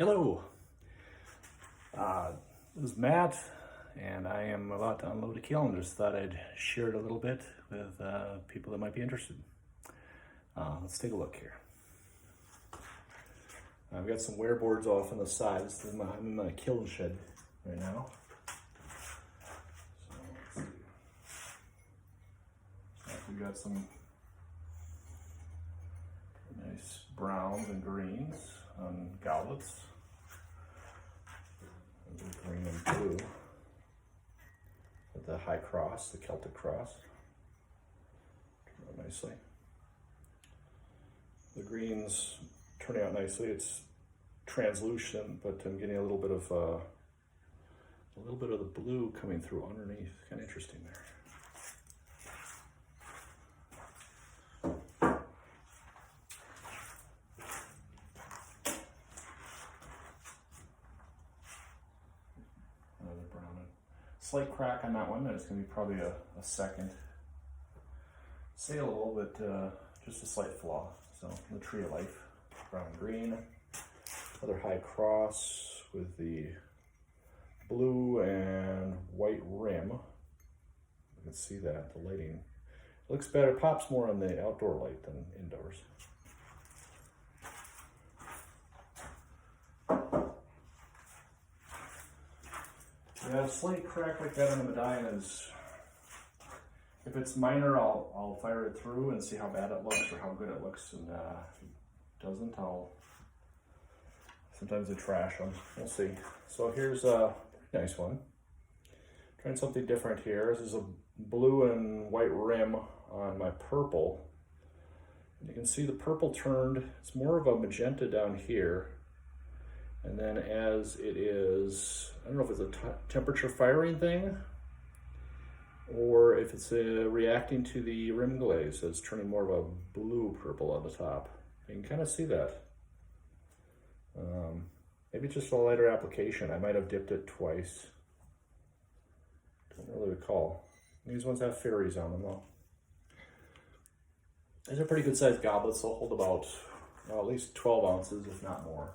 Hello, this is Matt, and I am about to unload a kiln. Just thought I'd share it a little bit with people that might be interested. Let's take a look here. I've got some wear boards off on the sides. I'm in my kiln shed right now. So let's see. So we've got some nice browns and greens on goblets. Green and blue with the high cross, the Celtic cross. Turn out nicely. The green's turning out nicely. It's translucent, but I'm getting a little bit of the blue coming through underneath. Kind of interesting there. Slight crack on that one. It's going to be probably a second saleable, but just a slight flaw. So the Tree of Life, brown and green. Another high cross with the blue and white rim. You can see that, the lighting. It looks better, pops more on the outdoor light than indoors. Yeah, a slight crack like that on the medallion is, if it's minor, I'll fire it through and see how bad it looks or how good it looks, and if it doesn't, sometimes I trash them. We'll see. So here's a nice one. Trying something different here. This is a blue and white rim on my purple. And you can see the purple turned, it's more of a magenta down here. And then as it is, I don't know if it's a temperature firing thing or if it's reacting to the rim glaze. So it's turning more of a blue purple on the top. You can kind of see that. Maybe just a lighter application. I might have dipped it twice. Don't really recall. These ones have fairies on them though. These are pretty good sized goblets. They'll hold about at least 12 ounces, if not more.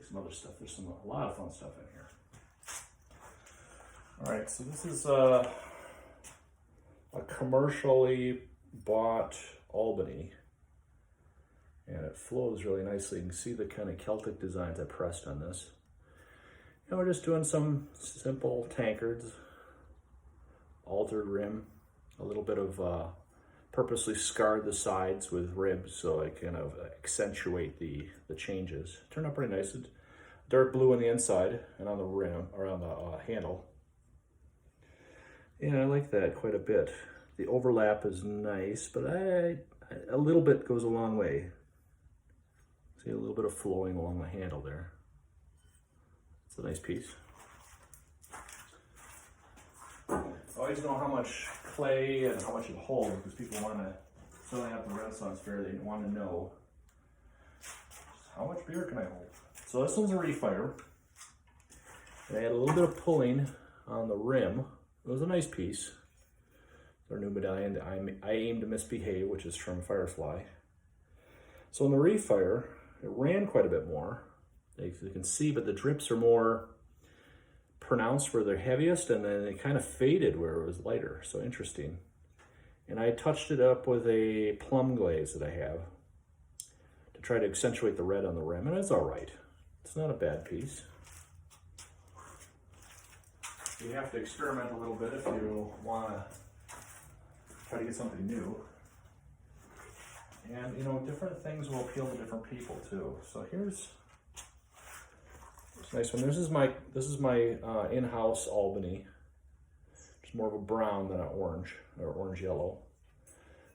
Some other stuff. There's a lot of fun stuff in here. All right, so this is a commercially bought Albany, and it flows really nicely. You can see the kind of Celtic designs I pressed on this. And we're just doing some simple tankards, altered rim, a little bit of purposely scarred the sides with ribs so I kind of accentuate the changes. Turned out pretty nice. Dark blue on the inside and on the rim, or on the handle. Yeah, I like that quite a bit. The overlap is nice, but a little bit goes a long way. See a little bit of flowing along the handle there. It's a nice piece. I always know how much clay and how much it holds because people want to, filling out the Renaissance Fair, they want to know how much beer can I hold. So this one's a refire. I had a little bit of pulling on the rim. It was a nice piece. Our new medallion, I Aim to Misbehave, which is from Firefly. So in the refire, it ran quite a bit more, as you can see, but the drips are more pronounced where they're heaviest, and then it kind of faded where it was lighter. So interesting. And I touched it up with a plum glaze that I have to try to accentuate the red on the rim, and it's all right. It's not a bad piece. You have to experiment a little bit if you want to try to get something new. And you know, different things will appeal to different people too. So here's this nice one. This is my in-house Albany. It's more of a brown than an orange or orange yellow.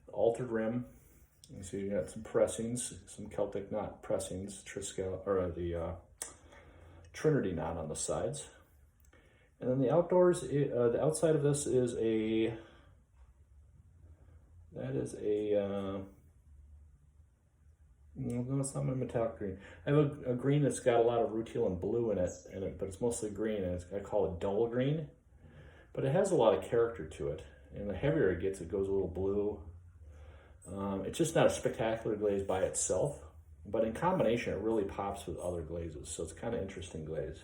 The altered rim. You see you got some pressings, some Celtic knot pressings, Triskel, or the Trinity knot on the sides. And then the outdoors, the outside of this is no, it's not my metallic green. I have a green that's got a lot of rutile and blue in it, but it's mostly green, and I call it dull green. But it has a lot of character to it. And the heavier it gets, it goes a little blue. It's just not a spectacular glaze by itself, but in combination, it really pops with other glazes. So it's kind of interesting glaze.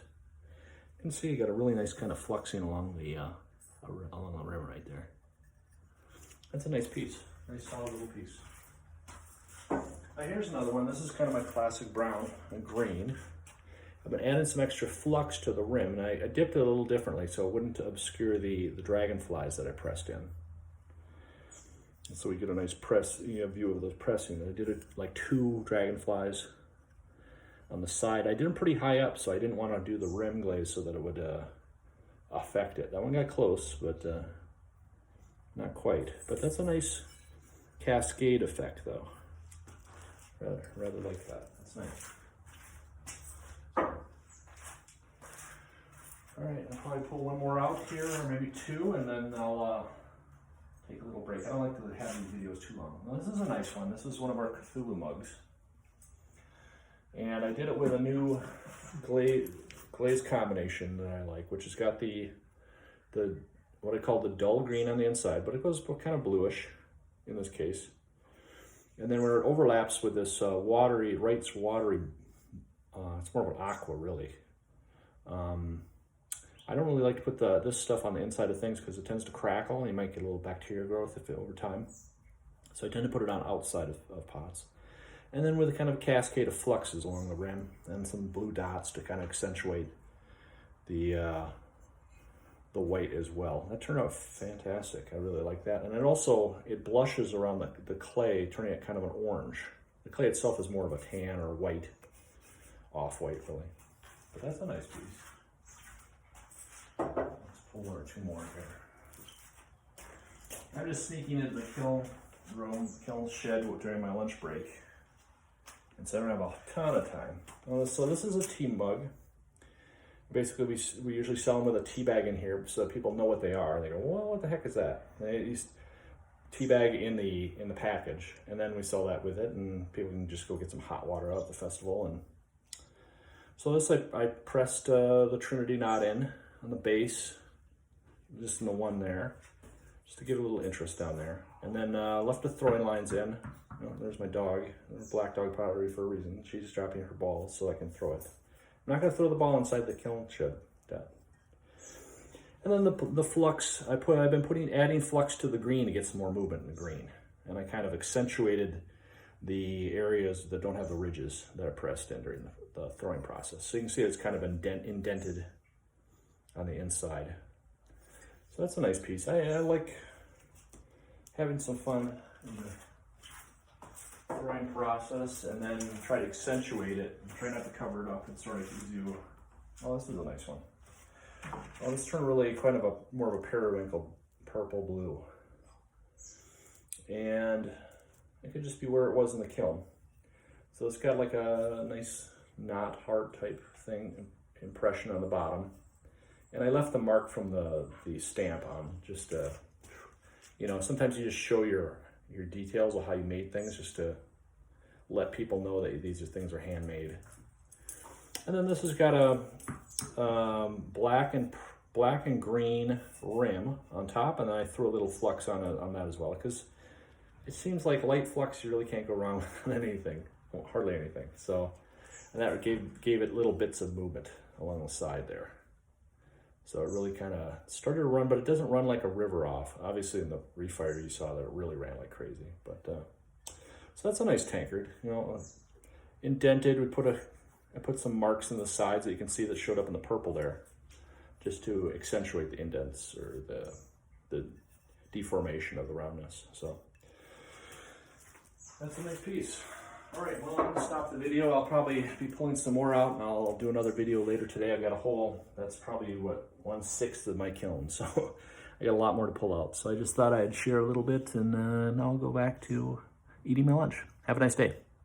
You can see you got a really nice kind of fluxing along the rim right there. That's a nice piece, nice solid little piece. Now here's another one. This is kind of my classic brown and green. I've been adding some extra flux to the rim, and I dipped it a little differently so it wouldn't obscure the dragonflies that I pressed in. And so we get a nice view of those pressing. I did it like 2 dragonflies on the side. I did them pretty high up, so I didn't want to do the rim glaze so that it would affect it. That one got close, but not quite. But that's a nice cascade effect, though. Rather like that. That's nice. All right, I'll probably pull one more out here, or maybe 2, and then I'll take a little break. I don't like to have these videos too long. Now, this is a nice one. This is one of our Cthulhu mugs. And I did it with a new glaze combination that I like, which has got the what I call the dull green on the inside, but it goes kind of bluish in this case. And then where it overlaps with this watery, it's more of an aqua really. I don't really like to put this stuff on the inside of things because it tends to crackle and you might get a little bacteria growth over time. So I tend to put it on outside of pots. And then with a kind of cascade of fluxes along the rim and some blue dots to kind of accentuate the white as well. That turned out fantastic. I really like that. And it blushes around the clay, turning it kind of an orange. The clay itself is more of a tan or white, off-white really. But that's a nice piece. Let's pull 1 or 2 more here. I'm just sneaking into the kiln shed during my lunch break. And so I don't have a ton of time. So this is a tea mug. Basically, we usually sell them with a tea bag in here so that people know what they are. They go, well, what the heck is that? They use tea bag in the package, and then we sell that with it, and people can just go get some hot water out at the festival. And so this, I pressed the Trinity knot in on the base, just in the one there, just to give a little interest down there. And then left the throwing lines in. Oh, there's my dog, black dog pottery for a reason. She's dropping her balls so I can throw it. I'm not going to throw the ball inside the kiln shed. And then the flux, I've been adding flux to the green to get some more movement in the green. And I kind of accentuated the areas that don't have the ridges that are pressed in during the throwing process. So you can see it's kind of indented on the inside. So that's a nice piece. I like having some fun in the throwing process and then try to accentuate it. Try not to cover it up and sort of gives you, oh, this is a nice one. Oh, this turned really kind of more of a periwinkle purple blue. And it could just be where it was in the kiln. So it's got like a nice knot heart type thing, impression on the bottom. And I left the mark from the stamp on just to, sometimes you just show your details of how you made things just to let people know that these things are handmade. And then this has got a black and green rim on top, and then I threw a little flux on that as well, because it seems like light flux you really can't go wrong with anything, well, hardly anything. So, and that gave it little bits of movement along the side there. So it really kind of started to run, but it doesn't run like a river off. Obviously in the refire you saw that it really ran like crazy. But so that's a nice tankard, indented. I put some marks in the sides that you can see that showed up in the purple there, just to accentuate the indents or the deformation of the roundness. So that's a nice piece. All right, well, I'm gonna stop the video. I'll probably be pulling some more out, and I'll do another video later today. I've got a hole that's probably 1/6 of my kiln, so I got a lot more to pull out. So I just thought I'd share a little bit, and now I'll go back to eating my lunch. Have a nice day.